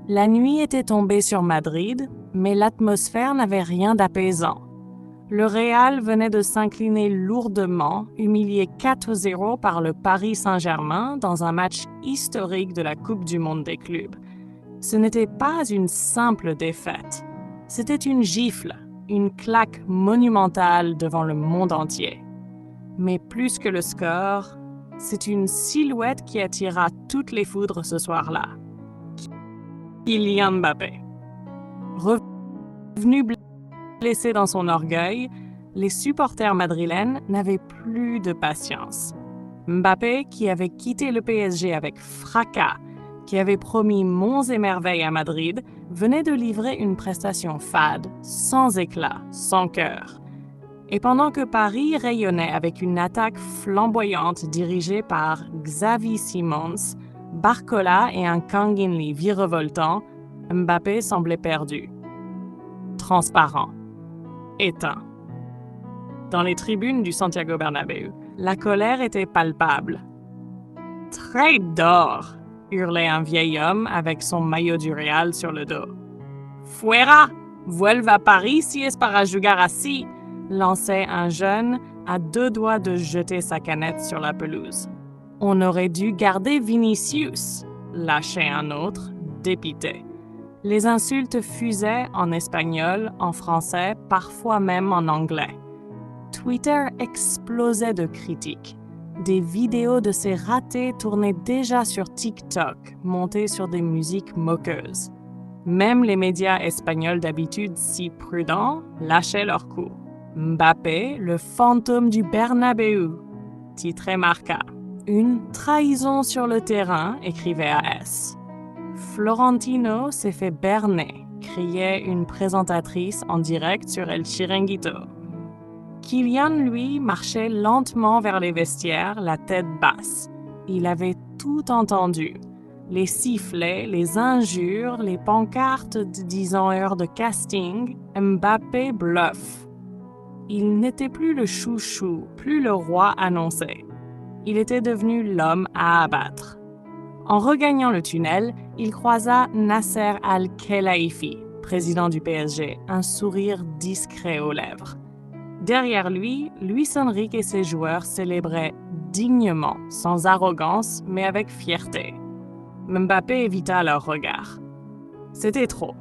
La nuit était tombée sur Madrid, mais l'atmosphère n'avait rien d'apaisant. Le Real venait de s'incliner lourdement, humilié 4-0 par le Paris Saint-Germain dans un match historique de la Coupe du Monde des clubs. Ce n'était pas une simple défaite, c'était une gifle, une claque monumentale devant le monde entier. Mais plus que le score, c'est une silhouette qui attira toutes les foudres ce soir-là. Kylian Mbappé. Revenu blessé dans son orgueil, les supporters madrilènes n'avaient plus de patience. Mbappé, qui avait quitté le PSG avec fracas, qui avait promis monts et merveilles à Madrid, venait de livrer une prestation fade, sans éclat, sans cœur. Et pendant que Paris rayonnait avec une attaque flamboyante dirigée par Xavi Simons, Barcola et un Kang In Lee virevoltant, Mbappé semblait perdu. Transparent. Éteint. Dans les tribunes du Santiago Bernabéu, la colère était palpable. « Traidor !» hurlait un vieil homme avec son maillot du Real sur le dos. « Fuera! Vuelve a Paris si es para jugar así !» lançait un jeune à 2 doigts de jeter sa canette sur la pelouse. « On aurait dû garder Vinicius !» lâchait un autre, dépité. Les insultes fusaient en espagnol, en français, parfois même en anglais. Twitter explosait de critiques. Des vidéos de ces ratés tournaient déjà sur TikTok, montées sur des musiques moqueuses. Même les médias espagnols d'habitude si prudents lâchaient leur coup. Mbappé, le fantôme du Bernabéu, titrait Marca. Une trahison sur le terrain, écrivait AS. Florentino s'est fait berner, criait une présentatrice en direct sur El Chiringuito. Kylian, lui, marchait lentement vers les vestiaires, la tête basse. Il avait tout entendu. Les sifflets, les injures, les pancartes disant heure de casting, Mbappé bluffe. Il n'était plus le chouchou, plus le roi annoncé. Il était devenu l'homme à abattre. En regagnant le tunnel, il croisa Nasser Al-Khelaifi, président du PSG, un sourire discret aux lèvres. Derrière lui, Luis Enrique et ses joueurs célébraient dignement, sans arrogance, mais avec fierté. Mbappé évita leur regard. C'était trop.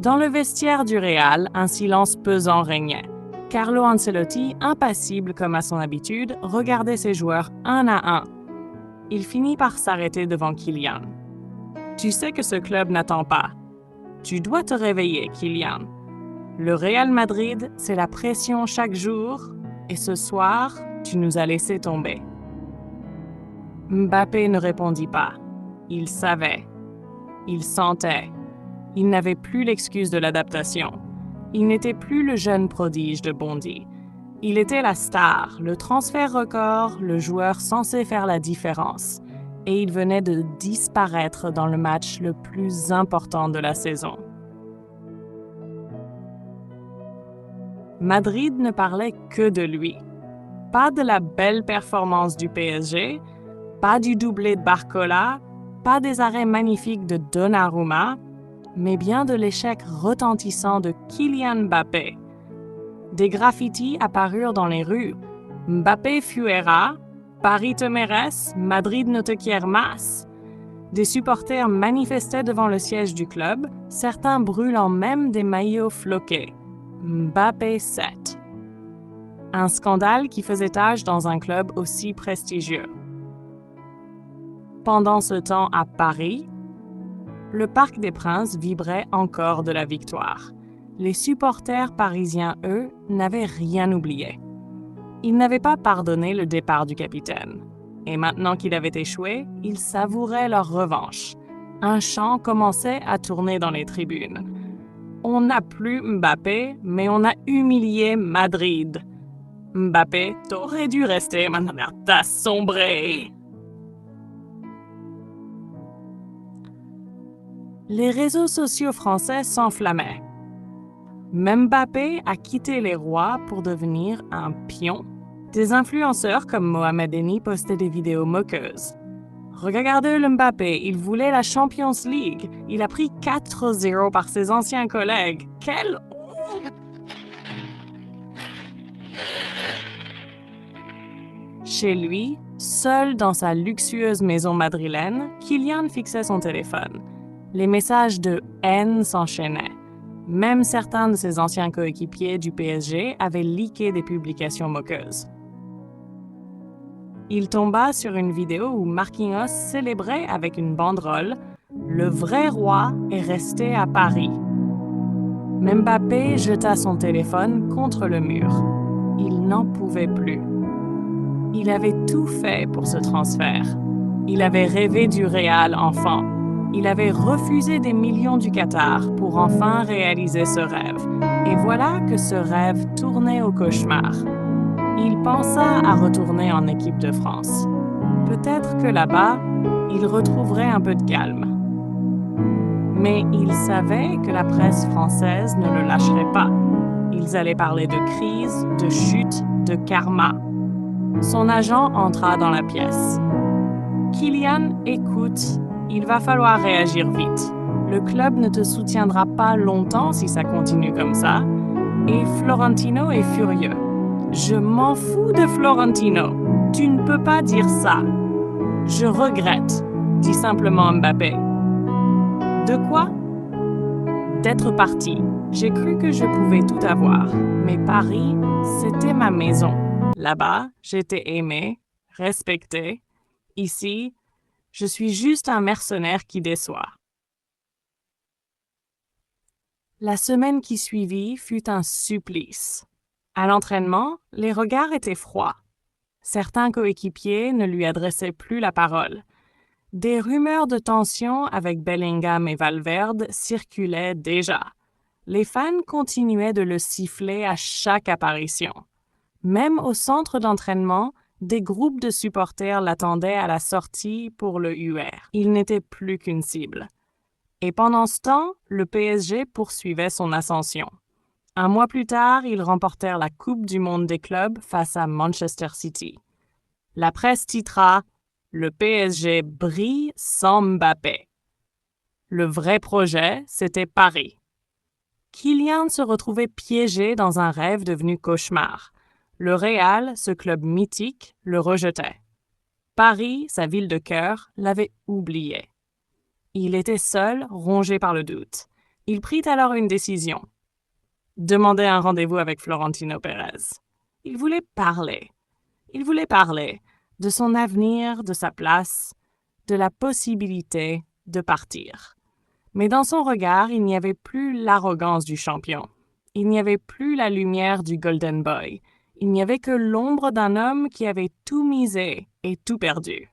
Dans le vestiaire du Real, un silence pesant régnait. Carlo Ancelotti, impassible comme à son habitude, regardait ses joueurs un à un. Il finit par s'arrêter devant Kylian. « Tu sais que ce club n'attend pas. Tu dois te réveiller, Kylian. Le Real Madrid, c'est la pression chaque jour, et ce soir, tu nous as laissé tomber. » Mbappé ne répondit pas. Il savait. Il sentait. Il n'avait plus l'excuse de l'adaptation. Il n'était plus le jeune prodige de Bondy. Il était la star, le transfert record, le joueur censé faire la différence. Et il venait de disparaître dans le match le plus important de la saison. Madrid ne parlait que de lui. Pas de la belle performance du PSG, pas du doublé de Barcola, pas des arrêts magnifiques de Donnarumma, mais bien de l'échec retentissant de Kylian Mbappé. Des graffitis apparurent dans les rues. Mbappé fuera, Paris te merece, Madrid ne te quiere más. Des supporters manifestaient devant le siège du club, certains brûlant même des maillots floqués. Mbappé 7. Un scandale qui faisait tache dans un club aussi prestigieux. Pendant ce temps à Paris, le Parc des Princes vibrait encore de la victoire. Les supporters parisiens, eux, n'avaient rien oublié. Ils n'avaient pas pardonné le départ du capitaine. Et maintenant qu'il avait échoué, ils savouraient leur revanche. Un chant commençait à tourner dans les tribunes. On n'a plus Mbappé, mais on a humilié Madrid. Mbappé, t'aurais dû rester, maintenant t'as sombré. Les réseaux sociaux français s'enflammaient. Mbappé a quitté les rois pour devenir un pion. Des influenceurs comme Mohamed Eni postaient des vidéos moqueuses. Regardez le Mbappé, il voulait la Champions League. Il a pris 4-0 par ses anciens collègues. Quelle honte! Chez lui, seul dans sa luxueuse maison madrilène, Kylian fixait son téléphone. Les messages de haine s'enchaînaient. Même certains de ses anciens coéquipiers du PSG avaient leaké des publications moqueuses. Il tomba sur une vidéo où Marquinhos célébrait avec une banderole « Le vrai roi est resté à Paris ». Mbappé jeta son téléphone contre le mur. Il n'en pouvait plus. Il avait tout fait pour ce transfert. Il avait rêvé du Real enfant. Il avait refusé des millions du Qatar pour enfin réaliser ce rêve. Et voilà que ce rêve tournait au cauchemar. Il pensa à retourner en équipe de France. Peut-être que là-bas, il retrouverait un peu de calme. Mais il savait que la presse française ne le lâcherait pas. Ils allaient parler de crise, de chute, de karma. Son agent entra dans la pièce. « Kylian, écoute, il va falloir réagir vite. Le club ne te soutiendra pas longtemps si ça continue comme ça. Et Florentino est furieux. Je m'en fous de Florentino. Tu ne peux pas dire ça. Je regrette, dit simplement Mbappé. De quoi? D'être parti. J'ai cru que je pouvais tout avoir. Mais Paris, c'était ma maison. Là-bas, j'étais aimé, respecté. Ici, je suis juste un mercenaire qui déçoit. La semaine qui suivit fut un supplice. À l'entraînement, les regards étaient froids. Certains coéquipiers ne lui adressaient plus la parole. Des rumeurs de tension avec Bellingham et Valverde circulaient déjà. Les fans continuaient de le siffler à chaque apparition. Même au centre d'entraînement, des groupes de supporters l'attendaient à la sortie pour le UR. Il n'était plus qu'une cible. Et pendant ce temps, le PSG poursuivait son ascension. Un mois plus tard, ils remportèrent la Coupe du monde des clubs face à Manchester City. La presse titra « Le PSG brille sans Mbappé ». Le vrai projet, c'était Paris. Kylian se retrouvait piégé dans un rêve devenu cauchemar. Le Real, ce club mythique, le rejetait. Paris, sa ville de cœur, l'avait oublié. Il était seul, rongé par le doute. Il prit alors une décision. Demander un rendez-vous avec Florentino Pérez. Il voulait parler. Il voulait parler de son avenir, de sa place, de la possibilité de partir. Mais dans son regard, il n'y avait plus l'arrogance du champion. Il n'y avait plus la lumière du Golden Boy. Il n'y avait que l'ombre d'un homme qui avait tout misé et tout perdu.